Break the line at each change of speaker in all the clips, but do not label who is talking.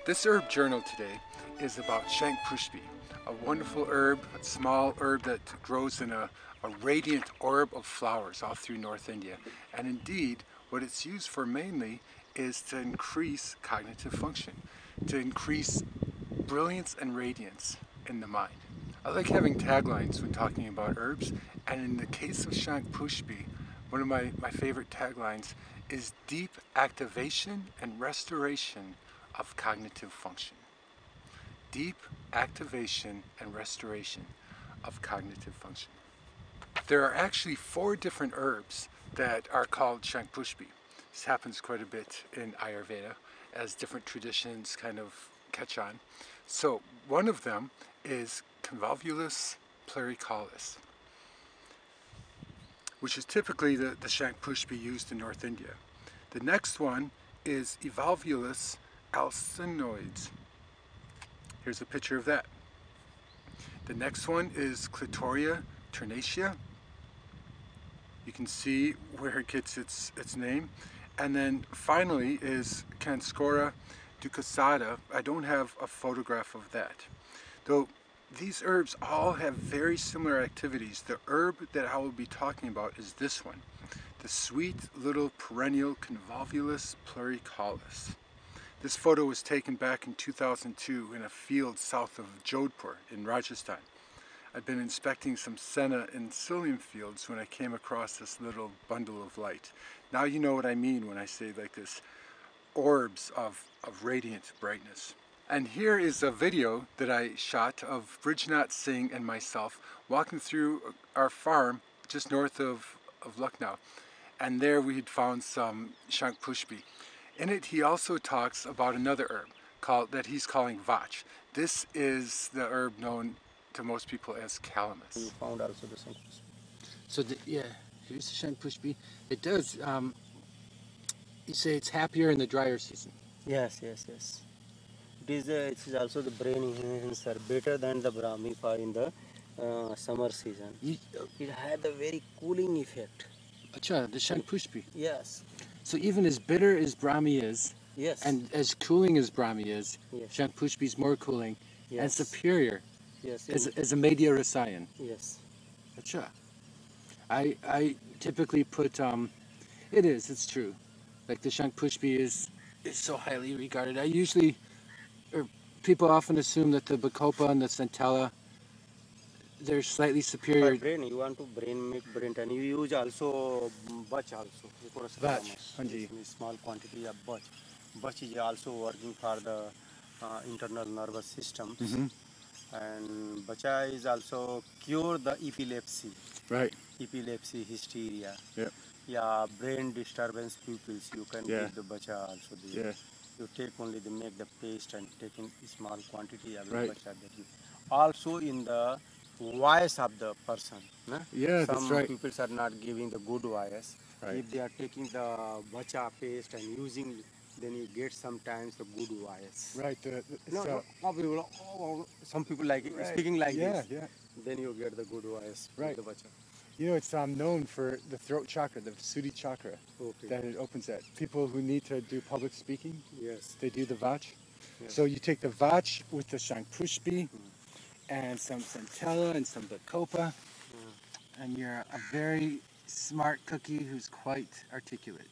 This herb journal today is about Shankhapushpi, a wonderful herb, a small herb that grows in a radiant orb of flowers all through North India. And indeed, what it's used for mainly is to increase cognitive function, to increase brilliance and radiance in the mind. I like having taglines when talking about herbs, and in the case of Shankhapushpi, one of my favorite taglines is deep activation and restoration of cognitive function. Deep activation and restoration of cognitive function. There are actually 4 different herbs that are called Shankhapushpi. This happens quite a bit in Ayurveda as different traditions kind of catch on. So one of them is Convolvulus pluricalis, which is typically the Shankhapushpi used in North India. The next one is Evolvulus alsinoides. Here's a picture of that. The next one is Clitoria ternacea. You can see where it gets its name. And then finally is Canscora ducasata. I don't have a photograph of that. Though these herbs all have very similar activities. The herb that I will be talking about is this one, the sweet little perennial Convolvulus pluricalis. This photo was taken back in 2002 in a field south of Jodhpur in Rajasthan. I'd been inspecting some senna and psyllium fields when I came across this little bundle of light. Now you know what I mean when I say like this, orbs of radiant brightness. And here is a video that I shot of Brijnath Singh and myself walking through our farm just north of Lucknow. And there we had found some Shankhapushpi. In it he also talks about another herb that he's calling Vach. This is the herb known to most people as calamus.
You found also the Shankhapushpi.
So yeah, here's the Shankhapushpi. It does, you say it's happier in the drier season.
Yes. It is also the brain enhancer, better than the Brahmi in the summer season. It had a very cooling effect.
Acha, the Shankhapushpi.
Yes.
So even as bitter as Brahmi is,
Yes.
and as cooling as Brahmi is,
Yes.
Shankhapushpi is more cooling and
Yes.
superior
Yes.
as a Media Rasayan.
Yes.
Acha. I typically put, it's true. Like the Shankhapushpi is so highly regarded. People often assume that the Bacopa and the Centella, they're slightly superior.
For brain, you want to make brain, and you use also Bach also.
Bach, Hanji.
Small quantity of Bach. Bach is also working for the internal nervous system. And Bacha is also cure the epilepsy.
Right.
Epilepsy, hysteria.
Yeah.
Yeah, brain disturbance pupils. You can give the Bacha also.
Yeah.
You take only make the paste and take in small quantity of
Right.
Bacha that you. Also in the voice of the person. No?
Yeah, that's right.
Some people are not giving the good voice.
Right.
If they are taking the Bacha paste and using, then you get sometimes the good voice.
Right.
Some people like
right.
speaking like this.
Yeah.
Then you get the good voice.
Right.
The Bacha.
You know, it's known for the throat chakra, the Suddhi chakra, that it opens that. People who need to do public speaking,
Yes.
they do the Vach.
Yes.
So you take the Vach with the Shankhapushpi and some Centella and some Bacopa, and you're a very smart cookie who's quite articulate.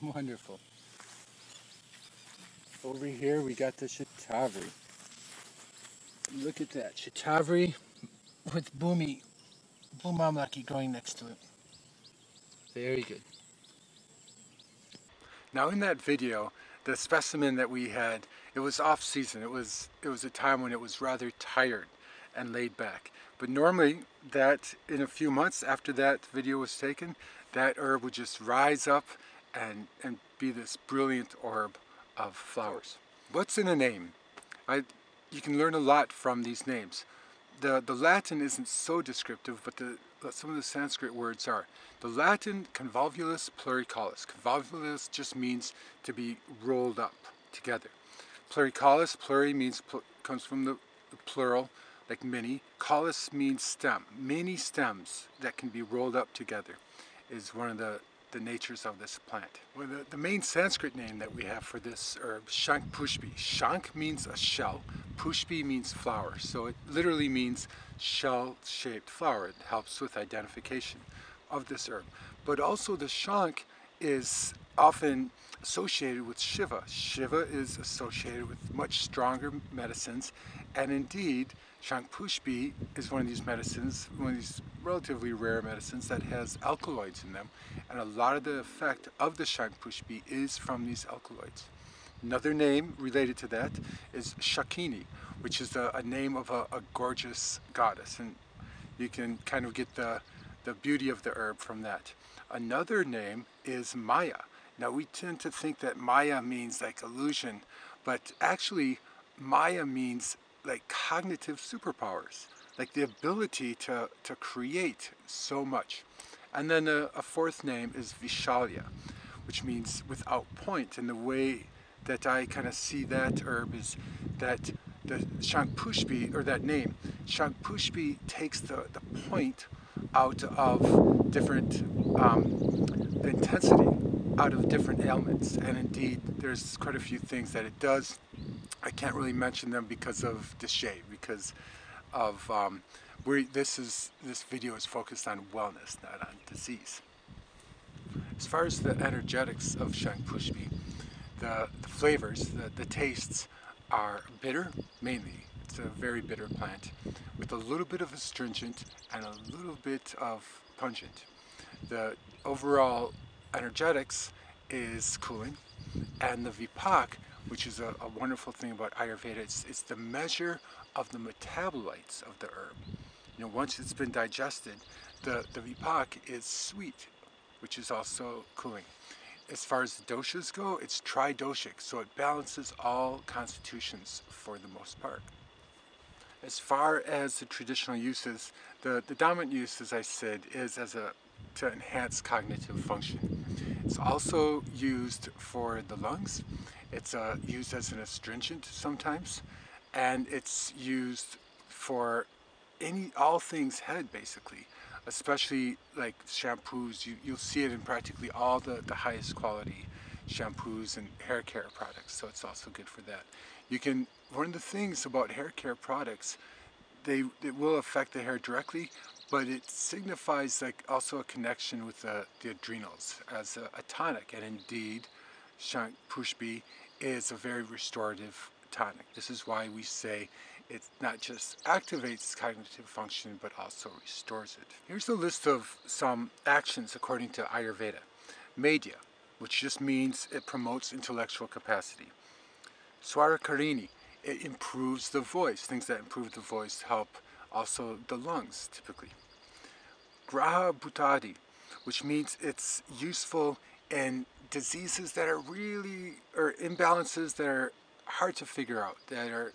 Wonderful. Over here we got the Shatavari. Look at that, Shatavari with Bhumamlaki growing next to it. Very good.
Now in that video, the specimen that we had, it was off season. It was a time when it was rather tired and laid back. But normally that in a few months after that video was taken, that herb would just rise up and be this brilliant orb of flowers. What's in a name? You can learn a lot from these names. The Latin isn't so descriptive, but some of the Sanskrit words are. The Latin Convolvulus pluricalis. Convolvulus just means to be rolled up together. Pluricalis, pluri comes from the plural, like many. Calis means stem. Many stems that can be rolled up together is one of the the natures of this plant. Well, the main Sanskrit name that we have for this herb, Shankhapushpi. Shank means a shell, Pushpi means flower, so it literally means shell-shaped flower. It helps with identification of this herb. But also the shank is often associated with Shiva. Shiva is associated with much stronger medicines, and indeed Shankhapushpi is one of these medicines, one of these relatively rare medicines that has alkaloids in them, and a lot of the effect of the Shankhapushpi is from these alkaloids. Another name related to that is Shakini, which is a name of a gorgeous goddess, and you can kind of get the beauty of the herb from that. Another name is Maya. Now we tend to think that Maya means like illusion, but actually Maya means like cognitive superpowers, like the ability to create so much. And then a fourth name is Vishalya, which means without point. And the way that I kind of see that herb is that the Shankhapushpi, or that name, Shankhapushpi takes the point out of different, the intensity out of different ailments. And indeed, there's quite a few things that it does. I can't really mention them because of the shade, because of this video is focused on wellness, not on disease. As far as the energetics of Shankhapushpi, the flavors, the tastes are bitter, mainly. It's a very bitter plant with a little bit of astringent and a little bit of pungent. The overall energetics is cooling, and the vipak, which is a wonderful thing about Ayurveda, it's the measure of the metabolites of the herb. You know, once it's been digested, the vipak is sweet, which is also cooling. As far as the doshas go, it's tridoshic, so it balances all constitutions for the most part. As far as the traditional uses, the dominant use, as I said, is to enhance cognitive function. It's also used for the lungs. It's used as an astringent sometimes, and it's used for all things head, basically, especially like shampoos. You'll see it in practically all the highest quality shampoos and hair care products, so it's also good for that. One of the things about hair care products, it will affect the hair directly, but it signifies like also a connection with the adrenals as a tonic, and indeed Shankhapushpi is a very restorative tonic. This is why we say it not just activates cognitive function, but also restores it. Here's a list of some actions according to Ayurveda. Medhya, which just means it promotes intellectual capacity. Swarakarini, it improves the voice. Things that improve the voice help also the lungs, typically. Graha Bhutadi, which means it's useful in diseases that are or imbalances that are hard to figure out, that are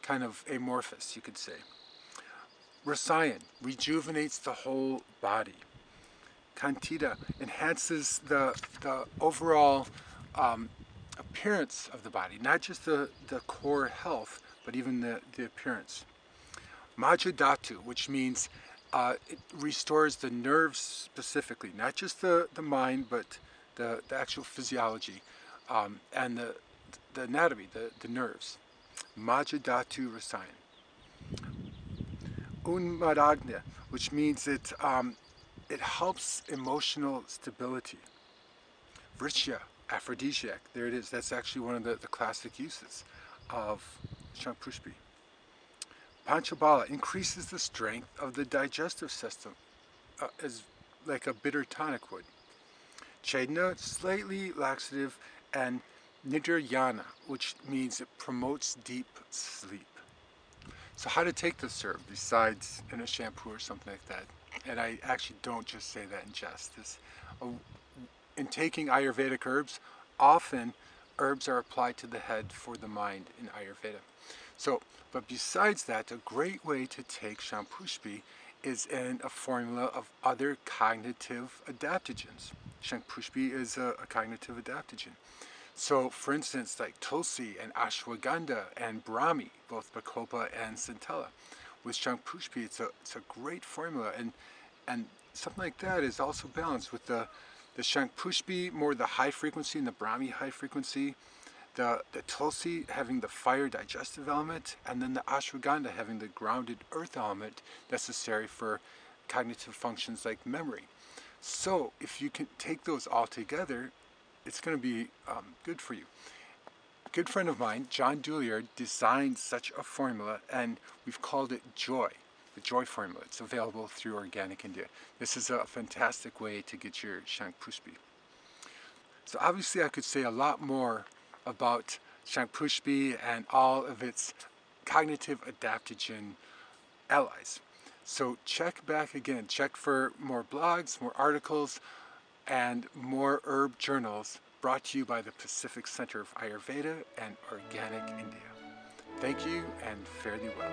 kind of amorphous, you could say. Rasayan rejuvenates the whole body. Kantita enhances the overall appearance of the body, not just the core health, but even the appearance. Majadhatu, which means it restores the nerves specifically, not just the mind, but the actual physiology and the anatomy, the nerves. Majadhatu Rasayan. Unmadagnya, which means it helps emotional stability. Vrishya, aphrodisiac, there it is. That's actually one of the classic uses of Shankhapushpi. Panchabala increases the strength of the digestive system, as like a bitter tonic would. Chedna, slightly laxative, and Nidrayana, which means it promotes deep sleep. So how to take this herb besides in a shampoo or something like that? And I actually don't just say that in jest. In taking Ayurvedic herbs, often herbs are applied to the head for the mind in Ayurveda. But besides that, a great way to take Shankhapushpi is in a formula of other cognitive adaptogens. Shankhapushpi is a cognitive adaptogen. So, for instance, like Tulsi and Ashwagandha and Brahmi, both Bacopa and Centella. With Shankhapushpi, it's a great formula, and something like that is also balanced with the Shankhapushpi, more the high frequency, and the Brahmi high frequency. The Tulsi having the fire digestive element, and then the Ashwagandha having the grounded earth element necessary for cognitive functions like memory. So if you can take those all together, it's going to be good for you. A good friend of mine, John Douliard, designed such a formula, and we've called it Joy, the Joy formula. It's available through Organic India. This is a fantastic way to get your Shankhapushpi. So obviously I could say a lot more about Shankhapushpi and all of its cognitive adaptogen allies. So check back again, check for more blogs, more articles, and more herb journals brought to you by the Pacific Center of Ayurveda and Organic India. Thank you and fare thee well.